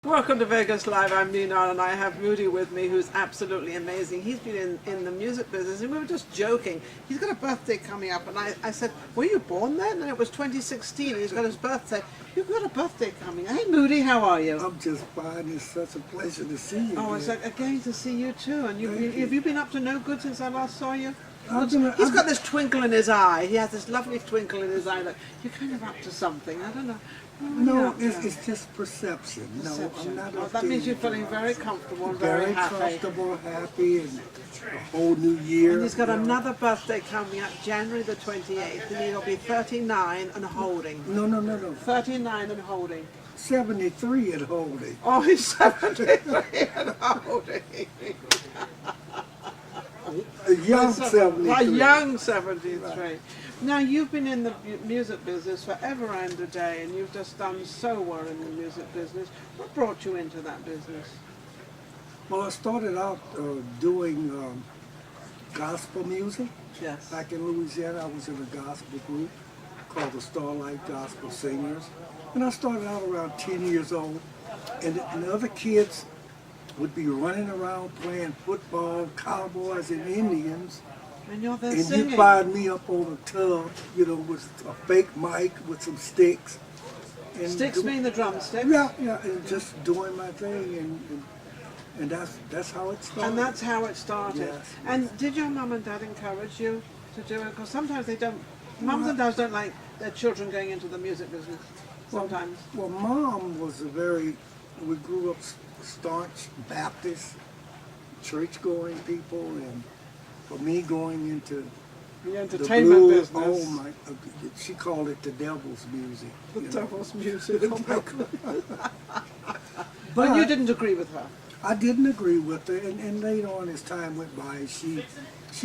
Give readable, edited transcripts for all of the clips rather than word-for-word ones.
Welcome to Vegas Live. I'm Ninon, and I have Moody with me, who's absolutely amazing. He's been in the music business, and we were just joking. He's got a birthday coming up, and I said, were you born then? And it was 2016, and he's got his birthday. You've got a birthday coming. Hey, Moody, how are you? I'm just fine. It's such a pleasure to see you. Oh, it's again to see you, too. And have you been up to no good since I last saw you? He's got this twinkle in his eye. He has this lovely twinkle in his eye. Like, you're kind of up to something. I don't know. No, it's just perception. No, I'm not. Oh, that means you're feeling very comfortable and very happy. Very comfortable, happy, and a whole new year. And he's got another birthday coming up, January the 28th, and he'll be 39 and holding. No. 39 and holding. 73 and holding. Oh, he's 73 and holding. A young 73. A young 73. Right. Now, you've been in the music business forever and a day, and you've just done so well in the music business. What brought you into that business? Well, I started out doing gospel music. Yes. Back in Louisiana, I was in a gospel group called the Starlights Gospel Singers. And I started out around 10 years old, and the other kids would be running around playing football, cowboys and Indians. And you're there and singing. You find me up on a tub, with a fake mic with some sticks. And Sticks mean the drumsticks? Yeah, and just doing my thing, and that's how it started. And that's how it started. Yes. And did your mum and dad encourage you to do it? Because sometimes they don't. Mums and dads don't like their children going into the music business. Sometimes. Well, Mom was we grew up staunch Baptist, church-going people, and for me going into the entertainment the business. Oh my! She called it the devil's music. The devil's music. Oh my God. But you didn't agree with her. I didn't agree with her, and later on as time went by, she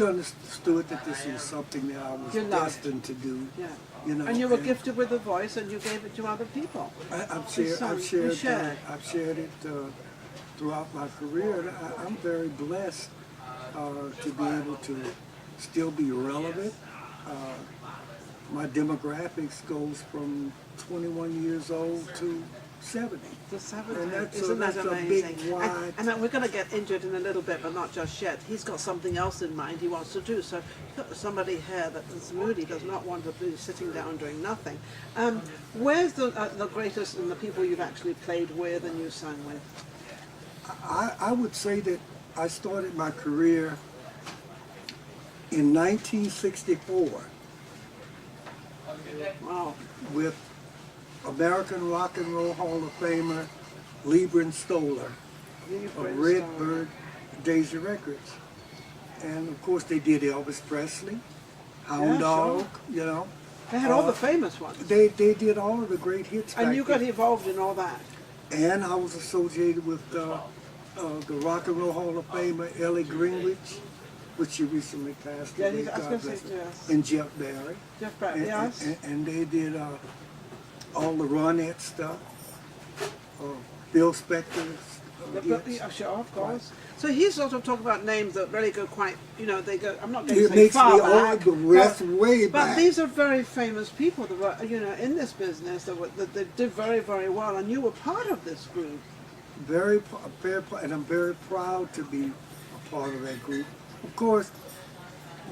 understood that this was something that I was destined to do. Yeah. And you were gifted with a voice, and you gave it to other people. I've shared it throughout my career, and I'm very blessed to be able to still be relevant. My demographics goes from 21 years old to 70. To 70. And Isn't that amazing? a big wide... And we're going to get into it in a little bit, but not just yet. He's got something else in mind he wants to do. So somebody here that's Moody does not want to be sitting down doing nothing. Where's the greatest and the people you've actually played with and you sang with? I would say that I started my career in 1964. Wow. With American Rock and Roll Hall of Famer Leiber Stoller of Redbird Daisy Records. And of course they did Elvis Presley, Hound Dog, They had all the famous ones. They did all of the great hits. And you got involved in all that. And I was associated with the Rock and Roll Hall of Famer Ellie Greenwich, which she recently passed away. And Jeff Barry. Jeff Barry, yes. And they did all the Ronette stuff. Bill Spector. Sure, of course. So he's sort of talking about names that really go quite, they go, I'm not going to say makes far me back, the rest way back. But these are very famous people that were, in this business that did very, very well, and you were part of this group. And I'm very proud to be a part of that group. Of course,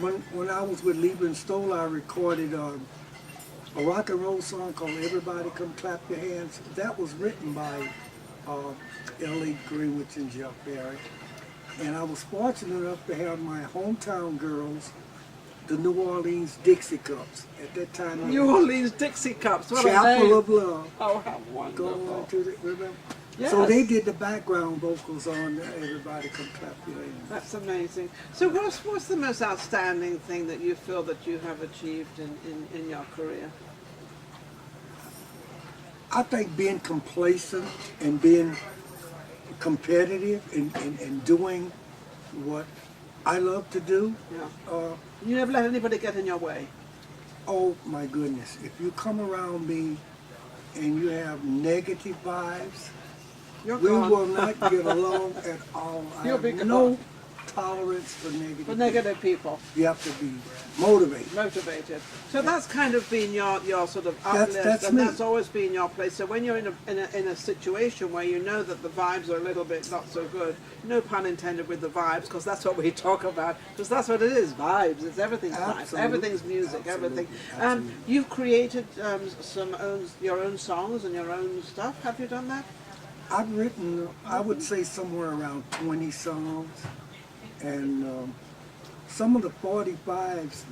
when I was with Leiber Stoller, I recorded a rock and roll song called "Everybody Come Clap Your Hands." That was written by Ellie Greenwich and Jeff Barry. And I was fortunate enough to have my hometown girls, the New Orleans Dixie Cups. At that time, New Orleans Dixie Cups. What Chapel of Love. Oh, how wonderful! Go on to remember. Yes. So they did the background vocals on Everybody Come Clap Your Hands. That's amazing. So what's the most outstanding thing that you feel that you have achieved in your career? I think being complacent and being competitive and doing what I love to do. Yeah. You never let anybody get in your way. Oh my goodness. If you come around me and you have negative vibes, we will not get along at all. I have no tolerance for negative people. You have to be Motivated. So that's kind of been your sort of uplift, and that's always been your place. So when you're in a situation where you know that the vibes are a little bit not so good, no pun intended with the vibes, because that's what we talk about, because that's what it is, vibes. It's everything's vibes, everything's music, everything. You've created your own songs and your own stuff. Have you done that? I've written, I would say, somewhere around 20 songs, and some of the 45s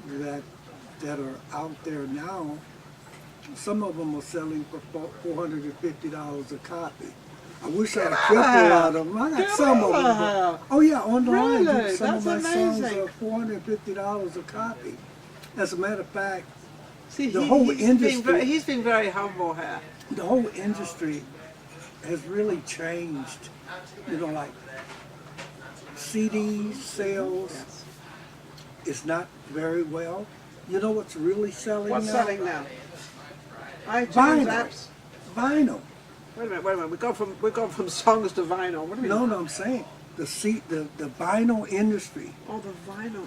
that are out there now, some of them are selling for $450 a copy. I wish I had kept a lot of them. I got some of them. But, oh yeah, online, really? some That's of my amazing. songs are $450 a copy. As a matter of fact, See, the whole industry, he's been very humble here. the whole industry has really changed. You know, like CD sales is not very well. You know what's really selling What's now? selling now? iTunes Vinyl. apps. Vinyl. Wait a minute. We've gone from songs to vinyl. What do we? No, I'm saying the vinyl industry Oh, the vinyl.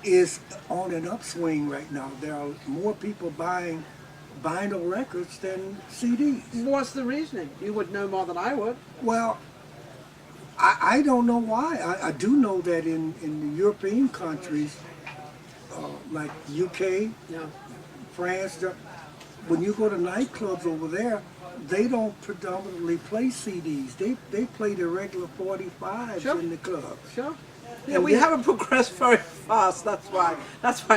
is on an upswing right now. There are more people buying vinyl records than CDs. What's the reasoning? You would know more than I would. Well, I don't know why. I do know that in the European countries, like UK, Yeah. France, when you go to nightclubs over there, they don't predominantly play CDs. They play the regular 45s Sure. in the clubs. Sure. Yeah, And we then- haven't progressed very fast. That's why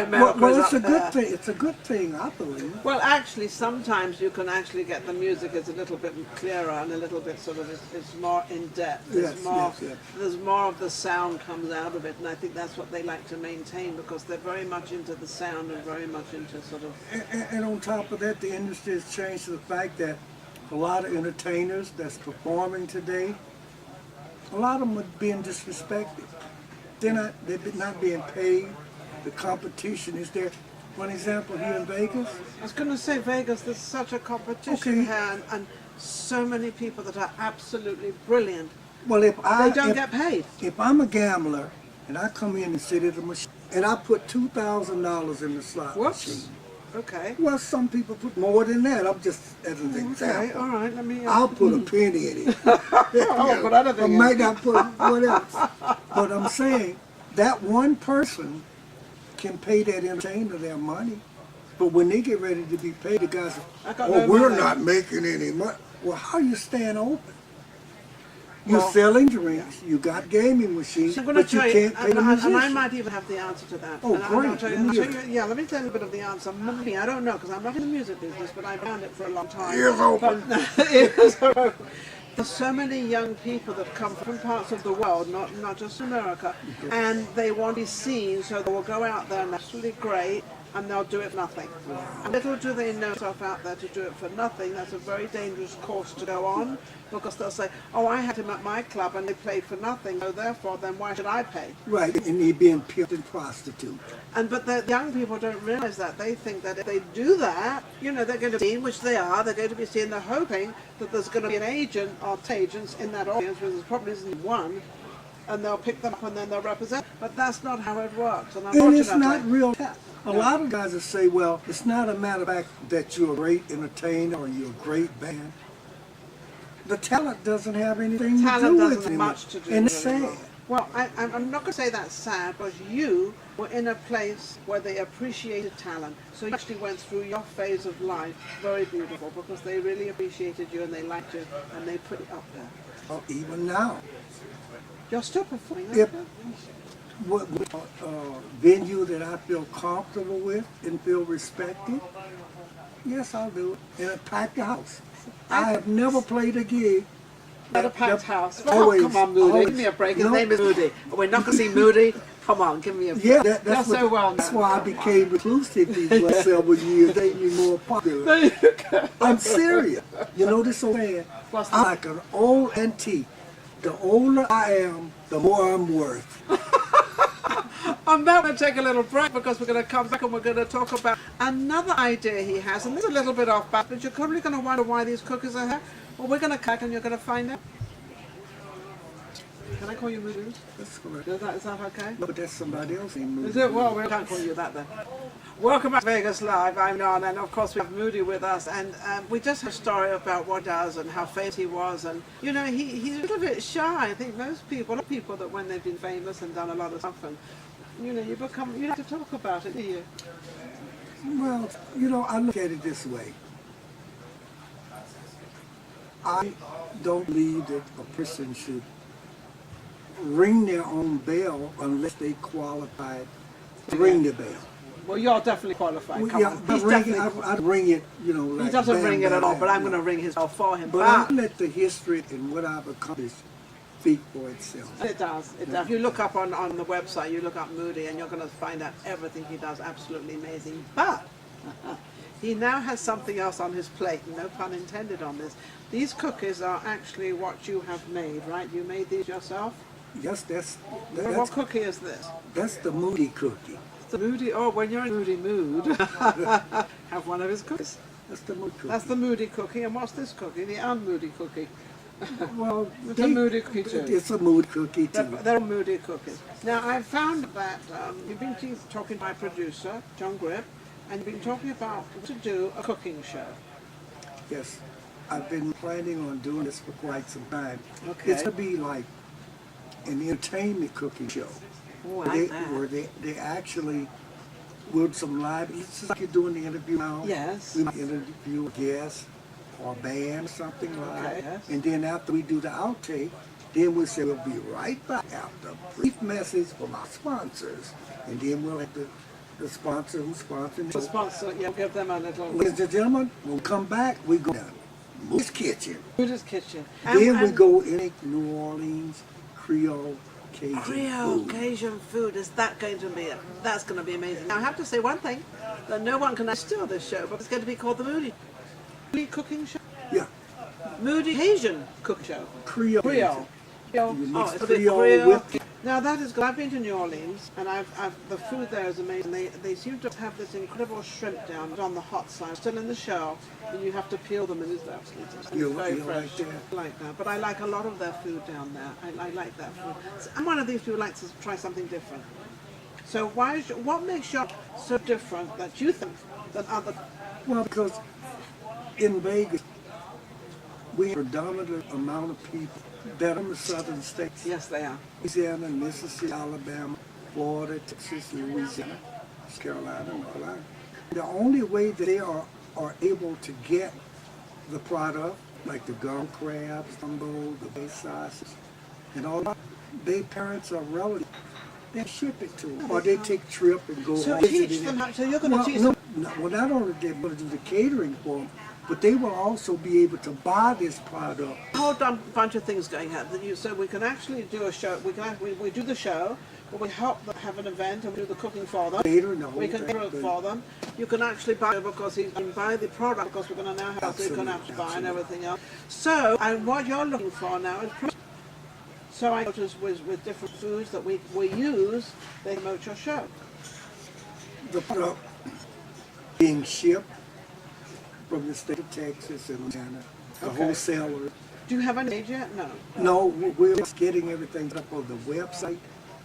America Well, is it's a up good there. thing. It's a good thing, I believe. Well, actually, sometimes you can actually get the music is a little bit clearer and a little bit sort of it's more in depth. Yes, yes. There's more of the sound comes out of it, and I think that's what they like to maintain because they're very much into the sound and very much into sort of. And on top of that, the industry has changed to the fact that a lot of entertainers that's performing today, a lot of them are being disrespected. They're not being paid. The competition is there. For example, here in Vegas. I was going to say Vegas. There's such a competition Okay. here, and so many people that are absolutely brilliant. Well, They don't get paid. If I'm a gambler and I come in and sit at a machine and I put $2,000 in the slot Whoops. machine. Okay. Well, some people put more than that. I'm just as an Okay. example. All right. Let me. I'll put a penny in it. Oh, but other I thing might not put what else. But I'm saying that one person can pay that entertainer their money. But when they get ready to be paid, the guys I got oh, no we're money." not making any money. Well, how you staying open? You're Well, selling drinks, you got gaming machines, I'm going to but you tell you, can't pay and, the and I musician. might even have the answer to that. Oh, And I'll great. tell you- Let me I'll hear tell you- yeah, let me tell you a bit of the answer. Maybe, I don't know, because I'm not in the music business, but I've done it for a long time. Ears open. Ears open. There's so many young people that come from parts of the world, not just America, and they want to be seen, so they will go out there and absolutely great, and they'll do it for nothing. And little do they know stuff out there to do it for nothing. That's a very dangerous course to go on, because they'll say, oh, I had him at my club and they played for nothing, so therefore then why should I pay? Right, and they're being pimped and prostitute. But the young people don't realize that. They think that if they do that, you know, they're going to be seen, which they are. They're going to be seen. They're hoping that there's going to be an agent or agents in that audience, where there probably isn't one, and they'll pick them up and then they'll represent. But that's not how it works. And And it's unfortunately, not real. A lot of guys will say, well, it's not a matter of fact that you're a great entertainer or you're a great band. The talent doesn't have anything to talent do with doesn't it. much to do And with it's it. sad. Well, I'm not going to say that's sad, because you were in a place where they appreciated talent. So you actually went through your phase of life very beautiful, because they really appreciated you and they liked you and they put it up there. Or even now. You're still performing, aren't If you? what venue that I feel comfortable with and feel respected, yes, I'll do it. And I pack the house. I have never played a gig. At a packed house. Always, Oh, come on, Moody. always. Give me a break. His No. name is Moody. We're not going to see Moody. Come on, give me a break. Yeah, that's You're so well that's known. why I became reclusive these last several years. They made me more popular. There you go. I'm serious. You know this old man? What's I'm that? like an old antique. The older I am, the more I'm worth. I'm now going to take a little break, because we're going to come back and we're going to talk about another idea he has. And this is a little bit off balance, but you're probably going to wonder why these cookies are here. Well, we're going to cut and you're going to find out. Can I call you Moody? That's correct. Is that okay? No, but that's somebody else named Moody. Is it? Well, we can't call you that then. Welcome back to Vegas Live. I'm Ninon, and of course we have Moody with us, and we just have a story about what he does and how famous he was, and you know he's a little bit shy. I think most people, a lot of people that when they've been famous and done a lot of stuff, and you know you have to talk about it, do you? Well, you know, I look at it this way. I don't believe that a person should ring their own bell unless they qualified to ring the bell. Well, you're definitely qualified. Come Yeah, on. but I'd ring it, you know, like He doesn't bam, ring it at bam, all, but I'm bam, going to ring his bell for him. But I let the history and what I've accomplished speak for itself. It does. It does. If you look up on the website, you look up Moody, and you're going to find out everything he does. Absolutely amazing. But he now has something else on his plate. No pun intended on this. These cookies are actually what you have made, right? You made these yourself? Yes, that's What cookie is this? that's the Moody cookie. The Moody. Oh, when you're in a Moody mood, have one of his cookies. That's the Moody cookie. That's the Moody cookie. And what's this cookie? The unmoody cookie. Well, It's a Moody cookie too. It's a Moody cookie too. They're Moody cookies. Now, I found that you've been talking to my producer, John Grip, and you've been talking about to do a cooking show. Yes, I've been planning on doing this for quite some time. Okay. It's going to be like an entertainment cooking show. Oh, I like that. Where they actually with some live, it's just like you're doing the interview now. Yes. We might interview a guest or a band, something like that. Okay, yes. And then after we do the outtake, then we'll say we'll be right back after a brief message from our sponsors. And then we'll have the sponsor who's sponsoring The sponsor, yeah, give them a little. Ladies and gentlemen, when we come back, we go down Moody's Kitchen. Moody's Kitchen. Then we go in New Orleans Creole Cajun Creole food. Cajun food. Is that going to be? That's going to be amazing. Now I have to say one thing, that no one can steal this show, but it's going to be called the Moody Cooking Show. Yeah, Moody Cajun Cook Show. Creole. Creole. You mix it's a bit Creole Creole. with Now that is good. I've been to New Orleans, and the food there is amazing. They seem to have this incredible shrimp down on the hot side, still in the shell, and you have to peel them, and it's absolutely You very like fresh. that? I like that, but I like a lot of their food down there. I like that food. So I'm one of these people who likes to try something different. So what makes you so different that you think than other? Well, because in Vegas, we have a predominant amount of people that are in the southern states. Yes, they are. Louisiana, Mississippi, Alabama, Florida, Texas, Louisiana, South Carolina, North Carolina. The only way that they are able to get the product, like the gum crabs, gumbo, the bay sausage, and all that, their parents are relatives. They ship it to them, or they take a trip and go So visit teach it. them how. So you're going to teach them. Well, not only they going to do the catering for them, but they will also be able to buy this product. A whole bunch of things going on. So we can actually do a show. We do the show, but we help them have an event and we do the cooking for them. Cater, the whole We can thing. cater it for them. You can actually buy it because you can buy the product because we're going to now have so you can actually buy and everything else. So, and what you're looking for now is. So I noticed with different foods that we use, they promote your show. The product being shipped from the state of Texas and Louisiana, the Okay. wholesalers. Do you have any age yet? No. No, we're just getting everything up on the website.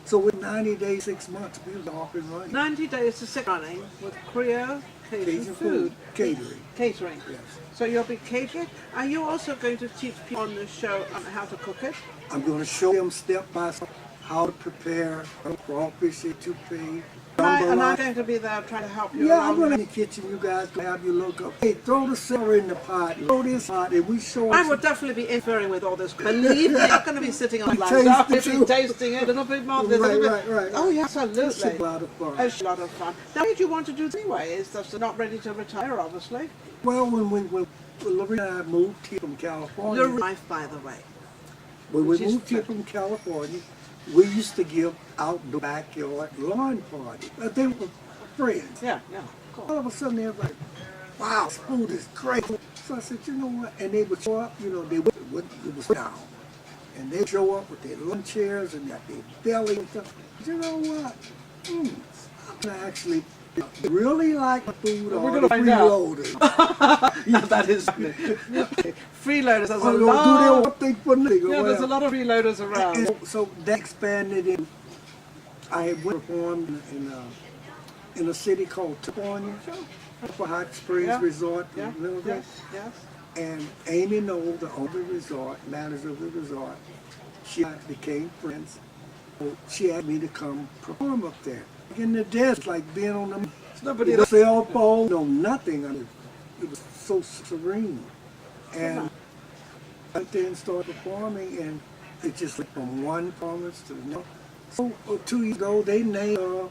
So with 90 days, 6 months, we're off and running. 90 days to 6 running with Creole Cajun food. Catering. Catering. Yes. So you'll be catering. Are you also going to teach people on this show how to cook it? I'm going to show them step by step how to prepare crawfish, etouffee, And I'm jambalaya. going to be there trying to help you. Yeah, I'm along. going in the kitchen. You guys can have you look up. Hey, throw the celery in the pot. Throw this pot, and we show I them. would definitely be interfering with all this. Believe me, I'm not going to be sitting on the Taste line. it I'll be too. tasting it a little bit more. This, a little bit. Right. Oh, yeah, absolutely. It's a lot of fun. It's a lot of fun. Now, what did you want to do anyway? Is just not ready to retire, obviously. Well, when Lorena and I moved here from California, Your wife, by the way. when we She's moved here from California, we used to give outdoor backyard lawn parties. They were friends. Yeah. Cool. All of a sudden, they're like, wow, this food is great. So I said, you know what? And they would show up, it was down. And they'd show up with their lawn chairs and their belly and stuff. You know what? I'm going to actually Really like food We're or gonna the find out. freeloaders? No, that is funny. Freeloaders, there's a Or do they lot. want thing for nothing or Yeah, there's a whatever. lot of freeloaders around. And so that expanded in. I had performed in a city called California, for Hot Springs Yeah. Resort, Yeah, Milton. yes, yes. And Amy Knoll, the owner of the resort, manager of the resort, she and I became friends. So she asked me to come perform up there. In the desk, like being on Nobody the cell phone, no nothing. I mean, it was so serene. And I went there and started performing, and it just went from one performance to the next. So 2 years ago, they named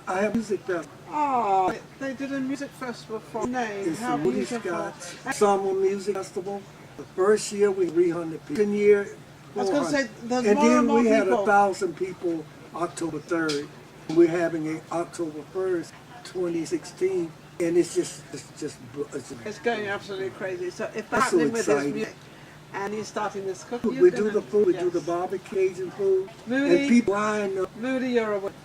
I have music festival. Oh, they did a music festival for name. It's How the Moody beautiful. Scott Summer Music Festival. The first year we 300 people. Second year, I was going to 400. say, there's And more and then more we had people. 1,000 people October 3rd. We're having a October 1st, 2016, and it's It's going absolutely crazy. So if That's that's so happening with his exciting. music, and he's starting this cooking, we do the food, we do the barbecue Cajun food, Moody. and people line up. Moody, you're a winner.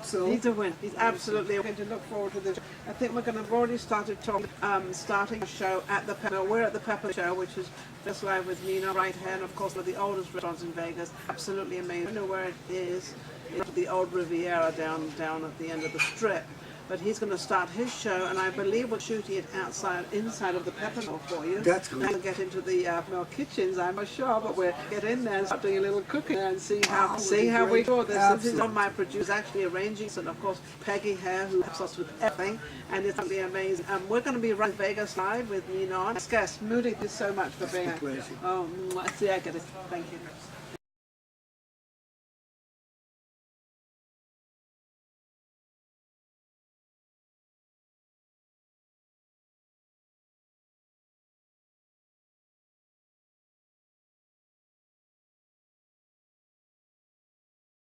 So He's a win. He's absolutely a win. To look forward to this. I think we're going to have already started talking, starting a show at the Pepper. We're at the Pepper Show, which is just live with Ninon right here, and of course one of the oldest restaurants in Vegas. Absolutely amazing. I don't know where it is. It's the old Riviera down at the end of the strip. But he's going to start his show, and I believe we're shooting it inside of the Pepper Mill for you. That's good. And we'll get into the mill kitchens, I'm not sure, but we'll get in there and start doing a little cooking and see how we do this. This is on my producer, actually arranging, and of course Peggy here, who helps us with everything, and it's going to be amazing. We're going to be running Vegas live with Ninon. Guest Moody, thank you so much for being here. pleasure. Oh, see, I get it. Thank you.